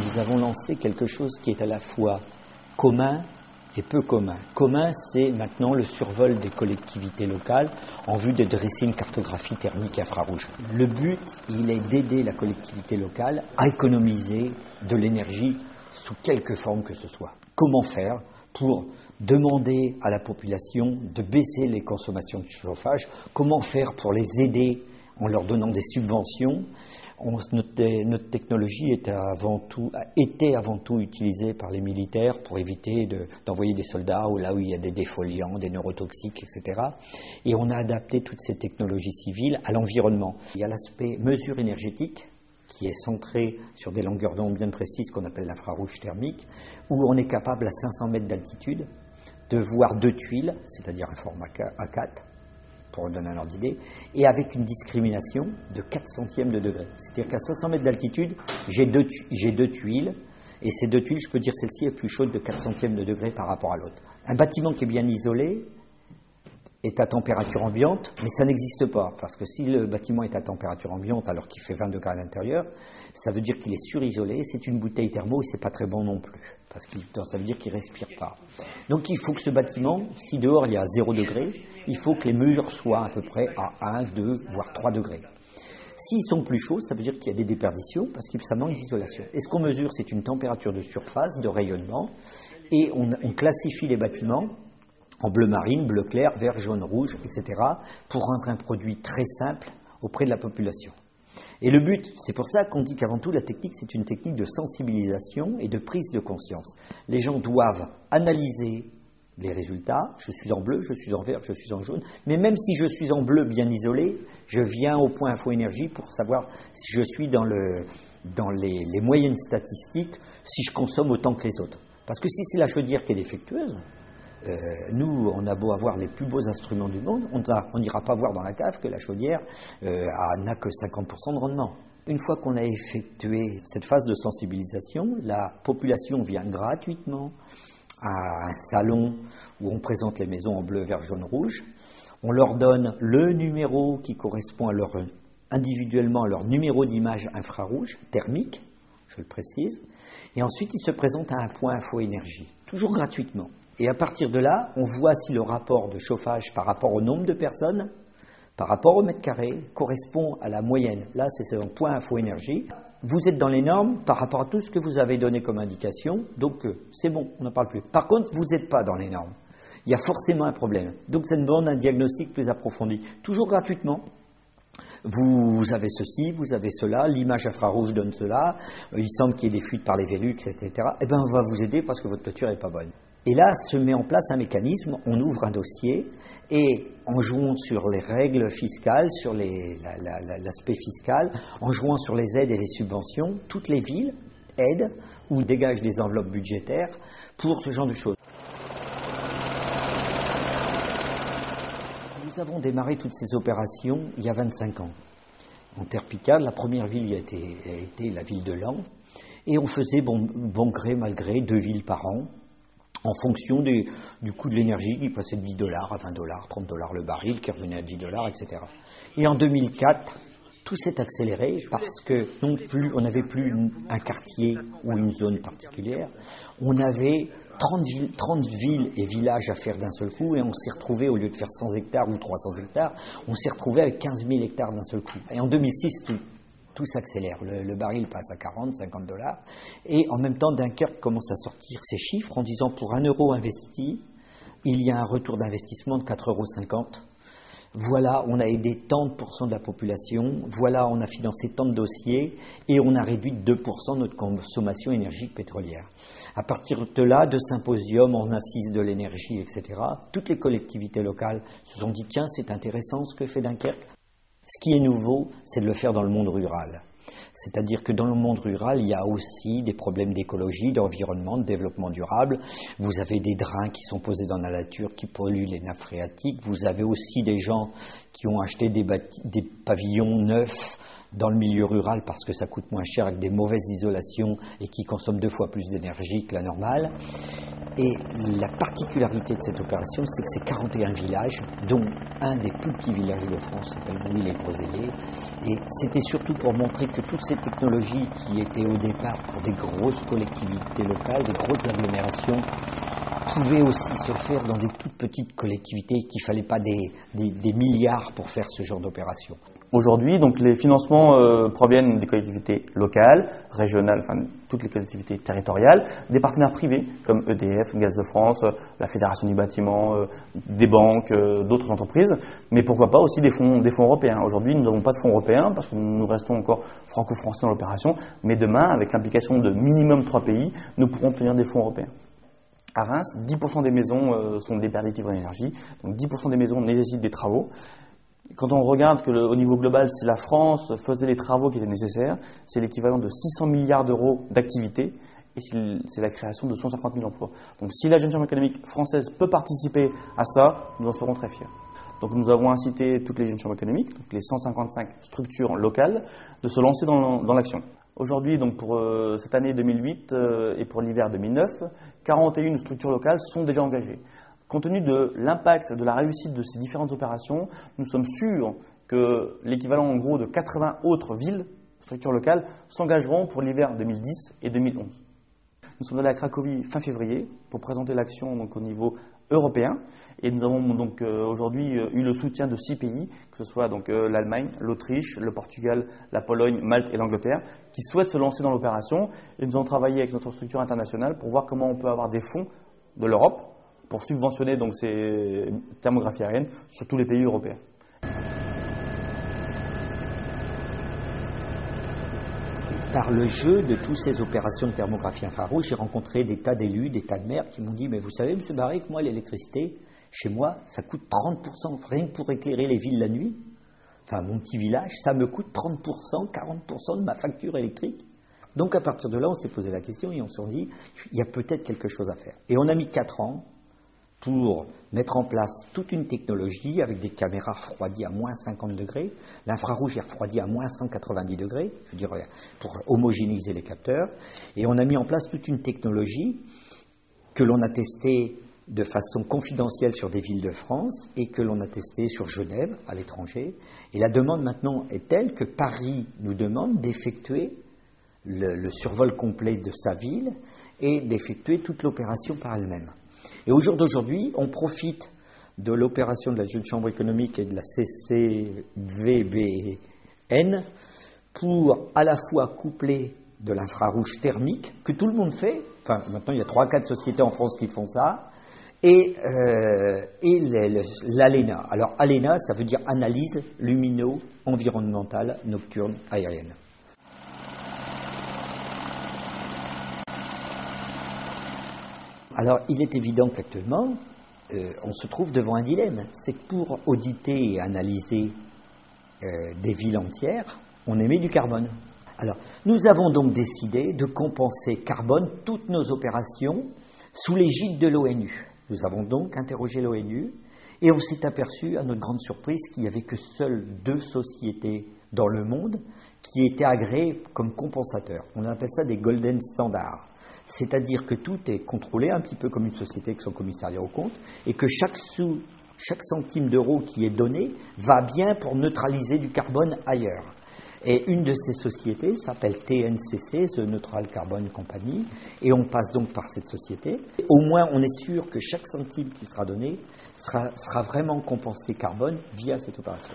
nous avons lancé quelque chose qui est à la fois commun et peu commun. Commun, c'est maintenant le survol des collectivités locales en vue de dresser une cartographie thermique infrarouge. Le but, il est d'aider la collectivité locale à économiser de l'énergie sous quelque forme que ce soit. Comment faire pour demander à la population de baisser les consommations de chauffage? Comment faire pour les aider en leur donnant des subventions? Notre technologie était avant tout utilisée par les militaires pour éviter d'envoyer des soldats là où il y a des défoliants, des neurotoxiques, etc. Et on a adapté toutes ces technologies civiles à l'environnement. Il y a l'aspect mesure énergétique, qui est centré sur des longueurs d'onde bien précises qu'on appelle l'infrarouge thermique, où on est capable à 500 mètres d'altitude de voir 2 tuiles, c'est-à-dire un format A4, pour donner un ordre d'idée, et avec une discrimination de 4 centièmes de degré. C'est-à-dire qu'à 500 mètres d'altitude, j'ai deux tuiles, et ces 2 tuiles, je peux dire celle-ci est plus chaude de 4 centièmes de degré par rapport à l'autre. Un bâtiment qui est bien isolé est à température ambiante, mais ça n'existe pas, parce que si le bâtiment est à température ambiante alors qu'il fait 20 degrés à l'intérieur, ça veut dire qu'il est surisolé, c'est une bouteille thermo et c'est pas très bon non plus, parce que ça veut dire qu'il respire pas. Donc il faut que ce bâtiment, si dehors il y a 0 degré, il faut que les murs soient à peu près à 1, 2, voire 3 degrés. S'ils sont plus chauds, ça veut dire qu'il y a des déperditions, parce que ça manque d'isolation. Et ce qu'on mesure, c'est une température de surface, de rayonnement, et on classifie les bâtiments en bleu marine, bleu clair, vert, jaune, rouge, etc., pour rendre un produit très simple auprès de la population. Et le but, c'est pour ça qu'on dit qu'avant tout, la technique, c'est une technique de sensibilisation et de prise de conscience. Les gens doivent analyser les résultats. Je suis en bleu, je suis en vert, je suis en jaune. Mais même si je suis en bleu bien isolé, je viens au point Info Énergie pour savoir si je suis dans les moyennes statistiques, si je consomme autant que les autres. Parce que si c'est la chaudière qui est défectueuse, nous, on a beau avoir les plus beaux instruments du monde, on n'ira pas voir dans la cave que la chaudière n'a que 50% de rendement. Une fois qu'on a effectué cette phase de sensibilisation, la population vient gratuitement à un salon où on présente les maisons en bleu, vert, jaune, rouge. On leur donne le numéro qui correspond individuellement à leur numéro d'image infrarouge, thermique, je le précise, et ensuite ils se présentent à un point Info Énergie, toujours gratuitement. Et à partir de là, on voit si le rapport de chauffage par rapport au nombre de personnes, par rapport au mètre carré, correspond à la moyenne. Là, c'est un point Info Énergie. Vous êtes dans les normes par rapport à tout ce que vous avez donné comme indication, donc c'est bon, on n'en parle plus. Par contre, vous n'êtes pas dans les normes. Il y a forcément un problème. Donc ça demande un diagnostic plus approfondi, toujours gratuitement. Vous avez ceci, vous avez cela, l'image infrarouge donne cela, il semble qu'il y ait des fuites par les Velux, etc. Eh bien, on va vous aider parce que votre toiture n'est pas bonne. Et là, se met en place un mécanisme, on ouvre un dossier et en jouant sur les règles fiscales, sur l'aspect fiscal, en jouant sur les aides et les subventions, toutes les villes aident ou dégagent des enveloppes budgétaires pour ce genre de choses. Nous avons démarré toutes ces opérations il y a 25 ans. En Terre Picard, la première ville a été la ville de Laon, et on faisait bon gré mal gré 2 villes par an, en fonction du coût de l'énergie qui passait de $10 à $20, $30 le baril, qui revenait à $10, etc. Et en 2004, tout s'est accéléré parce que non plus, on n'avait plus un quartier ou une zone particulière, on avait 30 villes et villages à faire d'un seul coup, et on s'est retrouvé, au lieu de faire 100 hectares ou 300 hectares, on s'est retrouvé avec 15 000 hectares d'un seul coup. Et en 2006, tout s'accélère. Le baril passe à $40, $50. Et en même temps, Dunkerque commence à sortir ses chiffres en disant pour €1 investi, il y a un retour d'investissement de €4,50. Voilà, on a aidé tant de pourcents de la population, voilà, on a financé tant de dossiers et on a réduit de 2% notre consommation énergique pétrolière. À partir de là, de symposiums, en assise de l'énergie, etc., toutes les collectivités locales se sont dit tiens, c'est intéressant ce que fait Dunkerque. Ce qui est nouveau, c'est de le faire dans le monde rural. C'est-à-dire que dans le monde rural, il y a aussi des problèmes d'écologie, d'environnement, de développement durable. Vous avez des drains qui sont posés dans la nature qui polluent les nappes phréatiques. Vous avez aussi des gens qui ont acheté des pavillons neufs dans le milieu rural parce que ça coûte moins cher avec des mauvaises isolations et qui consomment 2 fois plus d'énergie que la normale. Et la particularité de cette opération, c'est que c'est 41 villages, dont un des plus petits villages de France s'appelle Bouilly-les-Groseilliers. Et c'était surtout pour montrer que toutes ces technologies qui étaient au départ pour des grosses collectivités locales, des grosses agglomérations, pouvaient aussi se faire dans des toutes petites collectivités, qu'il ne fallait pas des milliards pour faire ce genre d'opération. Aujourd'hui, donc, les financements proviennent des collectivités locales, régionales, enfin toutes les collectivités territoriales, des partenaires privés comme EDF, Gaz de France, la Fédération du bâtiment, des banques, d'autres entreprises, mais pourquoi pas aussi des fonds européens. Aujourd'hui, nous n'avons pas de fonds européens parce que nous restons encore franco-français dans l'opération, mais demain, avec l'implication de minimum 3 pays, nous pourrons obtenir des fonds européens. À Reims, 10% des maisons sont déperditives en énergie, donc 10% des maisons nécessitent des travaux. Quand on regarde qu'au niveau global, si la France faisait les travaux qui étaient nécessaires, c'est l'équivalent de 600 milliards d'euros d'activité et c'est la création de 150 000 emplois. Donc si la Jeune Chambre économique française peut participer à ça, nous en serons très fiers. Donc nous avons incité toutes les Jeunes Chambres économiques, donc les 155 structures locales, de se lancer dans l'action. Aujourd'hui, donc pour cette année 2008 et pour l'hiver 2009, 41 structures locales sont déjà engagées. Compte tenu de l'impact, de la réussite de ces différentes opérations, nous sommes sûrs que l'équivalent en gros de 80 autres villes, structures locales, s'engageront pour l'hiver 2010 et 2011. Nous sommes allés à Cracovie fin février pour présenter l'action donc, au niveau européen et nous avons donc aujourd'hui eu le soutien de 6 pays, que ce soit donc l'Allemagne, l'Autriche, le Portugal, la Pologne, Malte et l'Angleterre, qui souhaitent se lancer dans l'opération et nous avons travaillé avec notre structure internationale pour voir comment on peut avoir des fonds de l'Europe pour subventionner donc ces thermographies aériennes sur tous les pays européens. Par le jeu de toutes ces opérations de thermographie infrarouge, j'ai rencontré des tas d'élus, des tas de maires qui m'ont dit « Mais vous savez, M. Barrique, moi, l'électricité, chez moi, ça coûte 30%, rien que pour éclairer les villes la nuit. Enfin, mon petit village, ça me coûte 30%, 40% de ma facture électrique. » Donc, à partir de là, on s'est posé la question et on s'est dit « Il y a peut-être quelque chose à faire. » Et on a mis 4 ans pour mettre en place toute une technologie avec des caméras refroidies à moins 50 degrés. L'infrarouge est refroidi à moins 190 degrés, je dirais, pour homogénéiser les capteurs. Et on a mis en place toute une technologie que l'on a testée de façon confidentielle sur des villes de France et que l'on a testée sur Genève, à l'étranger. Et la demande maintenant est telle que Paris nous demande d'effectuer le survol complet de sa ville et d'effectuer toute l'opération par elle-même. Et au jour d'aujourd'hui, on profite de l'opération de la Jeune Chambre économique et de la CCVBN pour à la fois coupler de l'infrarouge thermique, que tout le monde fait, enfin maintenant il y a 3-4 sociétés en France qui font ça, et l'ALENA. Alors ALENA, ça veut dire analyse lumino-environnementale nocturne aérienne. Alors, il est évident qu'actuellement, on se trouve devant un dilemme. C'est que pour auditer et analyser des villes entières, on émet du carbone. Alors, nous avons donc décidé de compenser carbone toutes nos opérations sous l'égide de l'ONU. Nous avons donc interrogé l'ONU et on s'est aperçu, à notre grande surprise, qu'il n'y avait que seules 2 sociétés dans le monde qui étaient agréées comme compensateurs. On appelle ça des golden standards. C'est-à-dire que tout est contrôlé un petit peu comme une société avec son commissariat aux comptes et que chaque centime d'euro qui est donné va bien pour neutraliser du carbone ailleurs. Et une de ces sociétés s'appelle TNCC, The Neutral Carbon Company, et on passe donc par cette société. Au moins, on est sûr que chaque centime qui sera donné sera vraiment compensé carbone via cette opération.